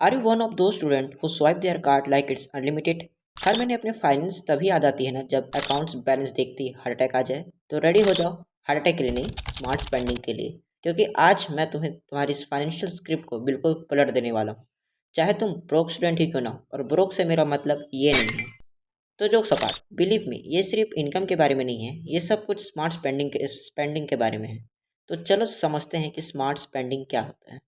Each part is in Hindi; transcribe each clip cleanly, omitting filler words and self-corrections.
Are you one of the student who swipe their card like it's unlimited? हर महीने अपने फाइनेंस तभी याद आती है ना जब अकाउंट्स बैलेंस देखती हार्ट अटैक आ जाए। तो रेडी हो जाओ, हार्ट अटैक के लिए नहीं, स्मार्ट स्पेंडिंग के लिए। क्योंकि आज मैं तुम्हें तुम्हारी इस फाइनेंशियल स्क्रिप्ट को बिल्कुल पलट देने वाला हूँ। चाहे तुम ब्रोक स्टूडेंट ही क्यों ना हो, और ब्रोक से मेरा मतलब ये नहीं है। तो जोक सपाट, बिलीव मी, ये सिर्फ इनकम के बारे में नहीं है, ये सब कुछ स्मार्ट स्पेंडिंग के बारे में है। तो चलो समझते हैं कि स्मार्ट स्पेंडिंग क्या होता है।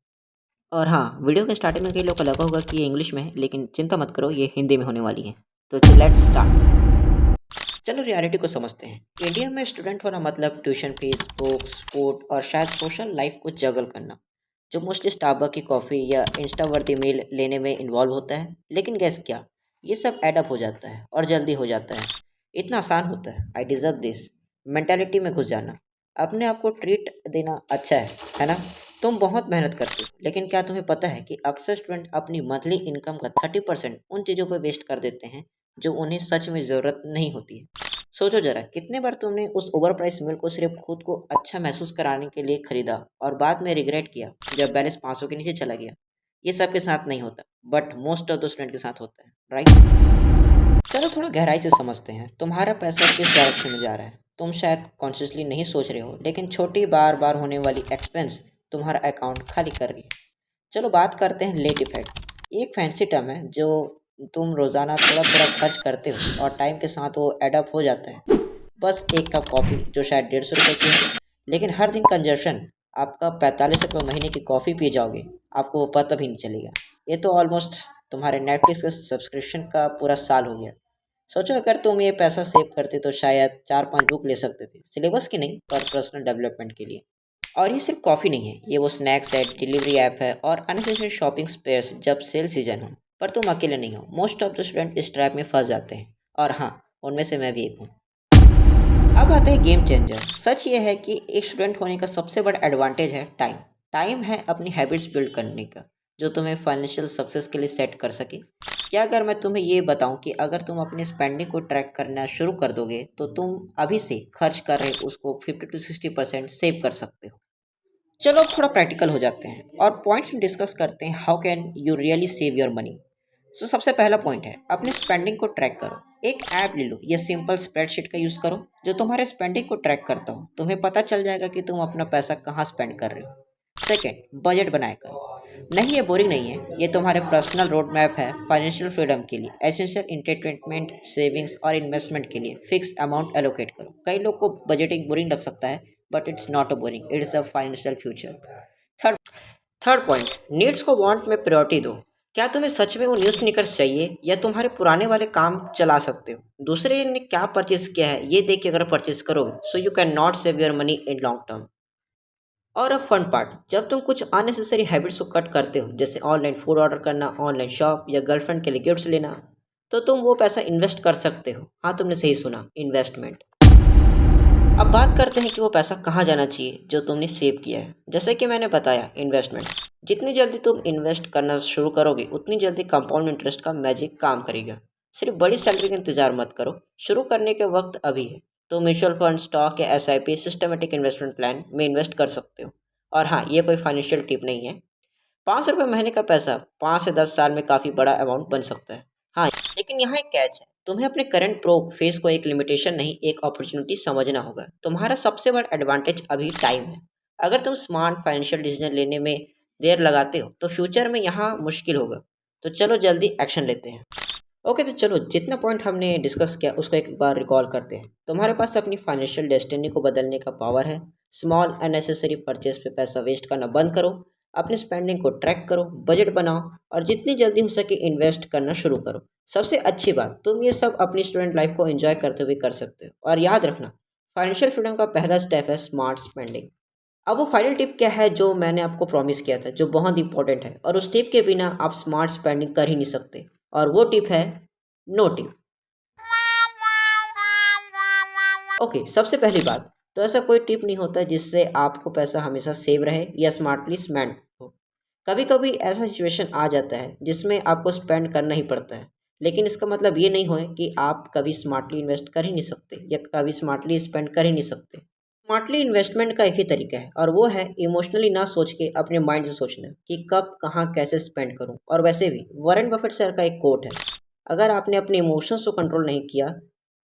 और हाँ, वीडियो के स्टार्टिंग में कई लोग को लगा होगा कि ये इंग्लिश में है, लेकिन चिंता मत करो, ये हिंदी में होने वाली है। तो लेट्स स्टार्ट। चलो रियलिटी को समझते हैं। इंडिया में स्टूडेंट होना मतलब ट्यूशन फीस, बुक्स, फूड और शायद सोशल लाइफ को जगल करना, जो मोस्टली स्टारबक की कॉफ़ी या इंस्टा वर्दी मील लेने में इन्वॉल्व होता है। लेकिन गैस क्या, ये सब एडअप हो जाता है और जल्दी हो जाता है। इतना आसान होता है। आई डिजर्व दिस मेंटालिटी में घुस जाना, अपने आप को ट्रीट देना अच्छा है ना? तुम बहुत मेहनत करते हो, लेकिन क्या तुम्हें पता है कि अक्सर स्टूडेंट अपनी मंथली इनकम का 30% उन चीज़ों पर वेस्ट कर देते हैं जो उन्हें सच में ज़रूरत नहीं होती है। सोचो जरा, कितने बार तुमने उस ओवर प्राइस मील को सिर्फ खुद को अच्छा महसूस कराने के लिए खरीदा और बाद में रिग्रेट किया जब बैलेंस 500 के नीचे चला गया। ये सबके साथ नहीं होता, but most of the student के साथ होता है, राइट? चलो थोड़ा गहराई से समझते हैं, तुम्हारा पैसा किस डायरेक्शन में जा रहा है। तुम शायद कॉन्शियसली नहीं सोच रहे हो, लेकिन छोटी बार बार होने वाली एक्सपेंस तुम्हारा अकाउंट खाली कर रही है। चलो बात करते हैं लेट इफेक्ट। एक फैंसी टर्म है जो तुम रोज़ाना थोड़ा थोड़ा खर्च करते हो और टाइम के साथ वो एडअप हो जाता है। बस एक कप कॉफ़ी जो शायद 150 रुपये की है, लेकिन हर दिन कंजप्शन आपका 45 रुपये महीने की कॉफ़ी पी जाओगे, आपको वो पता भी नहीं चलेगा। ये तो ऑलमोस्ट तुम्हारे नेटफ्लिक्स का सब्सक्रिप्शन का पूरा साल हो गया। सोचो, अगर तुम ये पैसा सेव करते तो शायद 4-5 बुक ले सकते थे, सिलेबस की नहीं पर पर्सनल डेवलपमेंट के लिए। और ये सिर्फ कॉफ़ी नहीं है, ये वो स्नैक्स है, डिलीवरी ऐप है और अननेसेसरी शॉपिंग स्पेयर्स जब सेल सीजन हो। पर तुम अकेले नहीं हो, मोस्ट ऑफ द स्टूडेंट इस ट्रैप में फंस जाते हैं। और हाँ, उनमें से मैं भी एक हूँ। अब आता है गेम चेंजर। सच ये है कि एक स्टूडेंट होने का सबसे बड़ा एडवांटेज है टाइम। टाइम है अपनी हैबिट्स बिल्ड करने का, जो तुम्हें फाइनेंशियल सक्सेस के लिए सेट कर सके। क्या अगर मैं तुम्हें ये बताऊं कि अगर तुम अपनी स्पेंडिंग को ट्रैक करना शुरू कर दोगे तो तुम अभी से खर्च कर रहे उसको 50 to 60% सेव कर सकते हो। चलो अब थोड़ा प्रैक्टिकल हो जाते हैं और पॉइंट्स में डिस्कस करते हैं how can you really save your money. So सबसे पहला पॉइंट है, अपनी स्पेंडिंग को ट्रैक करो। एक ऐप ले लो या सिंपल स्प्रेडशीट का यूज़ करो जो तुम्हारे स्पेंडिंग को ट्रैक करता हो। तुम्हें पता चल जाएगा कि तुम अपना पैसा कहाँ स्पेंड कर रहे हो। सेकेंड, बजट बनाया करो। नहीं, ये बोरिंग नहीं है, ये तुम्हारे पर्सनल रोड मैप है फाइनेंशियल फ्रीडम के लिए। एसेंशियल एंटरटेनमेंट, सेविंग्स और इन्वेस्टमेंट के लिए फिक्स अमाउंट एलोकेट करो। कई लोग को बजटिंग बोरिंग लग सकता है, but it's not a boring, it's a financial future. Third third point, needs को वांट में प्रायोरिटी दो। क्या तुम्हें सच में वो न्यू स्नीकर्स चाहिए या तुम्हारे पुराने वाले काम चला सकते हो? दूसरे ने क्या परचेज किया है ये देख के अगर परचेज करोगे, so you can not save your money in long term. और अब फन पार्ट, जब तुम कुछ अननेसेसरी हैबिट्स को कट करते हो, जैसे ऑनलाइन फूड ऑर्डर करना, ऑनलाइन शॉप या गर्लफ्रेंड के लिए गिफ्ट्स लेना, तो तुम वो पैसा इन्वेस्ट कर सकते हो। हाँ, तुमने सही सुना, इन्वेस्टमेंट। अब बात करते हैं कि वो पैसा कहाँ जाना चाहिए जो तुमने सेव किया है। जैसे कि मैंने बताया, इन्वेस्टमेंट। जितनी जल्दी तुम इन्वेस्ट करना शुरू करोगे उतनी जल्दी कंपाउंड इंटरेस्ट का मैजिक काम करेगा। सिर्फ बड़ी सैलरी का इंतजार मत करो, शुरू करने के वक्त अभी है। तो म्यूचुअल फंड, स्टॉक या एसआईपी, सिस्टमेटिक इन्वेस्टमेंट प्लान में इन्वेस्ट कर सकते हो। और हाँ, ये कोई फाइनेंशियल टिप नहीं है। 500 रुपये महीने का पैसा 5 से 10 साल में काफ़ी बड़ा अमाउंट बन सकता है। हाँ, लेकिन यहाँ एक कैच है, तुम्हें अपने करंट प्रो फेस को एक लिमिटेशन नहीं, एक अपॉर्चुनिटी समझना होगा। तुम्हारा सबसे बड़ा एडवांटेज अभी टाइम है। अगर तुम स्मार्ट फाइनेंशियल डिसीजन लेने में देर लगाते हो तो फ्यूचर में यहाँ मुश्किल होगा। तो चलो जल्दी एक्शन लेते हैं। ओके, तो चलो जितना पॉइंट हमने डिस्कस किया उसको एक बार रिकॉल करते हैं। तुम्हारे पास अपनी फाइनेंशियल डेस्टिनी को बदलने का पावर है। स्मॉल अननेसेसरी परचेज पे पैसा वेस्ट करना बंद करो, अपनी स्पेंडिंग को ट्रैक करो, बजट बनाओ और जितनी जल्दी हो सके इन्वेस्ट करना शुरू करो। सबसे अच्छी बात, तुम ये सब अपनी स्टूडेंट लाइफ को एंजॉय करते हुए कर सकते हो। और याद रखना, फाइनेंशियल फ्रीडम का पहला स्टेप है स्मार्ट स्पेंडिंग। अब वो फाइनल टिप क्या है जो मैंने आपको प्रॉमिस किया था, जो बहुत इंपॉर्टेंट है और उस टिप के बिना आप स्मार्ट स्पेंडिंग कर ही नहीं सकते। और वो टिप है नो टिप। ओके, सबसे पहली बात तो ऐसा कोई टिप नहीं होता जिससे आपको पैसा हमेशा सेव रहे या स्मार्टली स्पेंड हो। कभी कभी ऐसा सिचुएशन आ जाता है जिसमें आपको स्पेंड करना ही पड़ता है, लेकिन इसका मतलब ये नहीं हो कि आप कभी स्मार्टली इन्वेस्ट कर ही नहीं सकते या कभी स्मार्टली स्पेंड कर ही नहीं सकते। स्मार्टली इन्वेस्टमेंट का एक ही तरीका है और वो है इमोशनली ना सोच के अपने माइंड से सोचना कि कब कहाँ कैसे स्पेंड करूँ। और वैसे भी वॉरेन बफेट सर का एक कोट है, अगर आपने अपने इमोशंस को कंट्रोल नहीं किया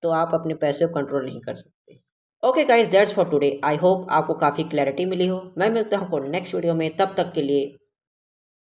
तो आप अपने पैसे को कंट्रोल नहीं कर सकते। Okay guys, that's for today. I hope आपको काफ़ी क्लैरिटी मिली हो। मैं मिलता हूँ नेक्स्ट वीडियो में, तब तक के लिए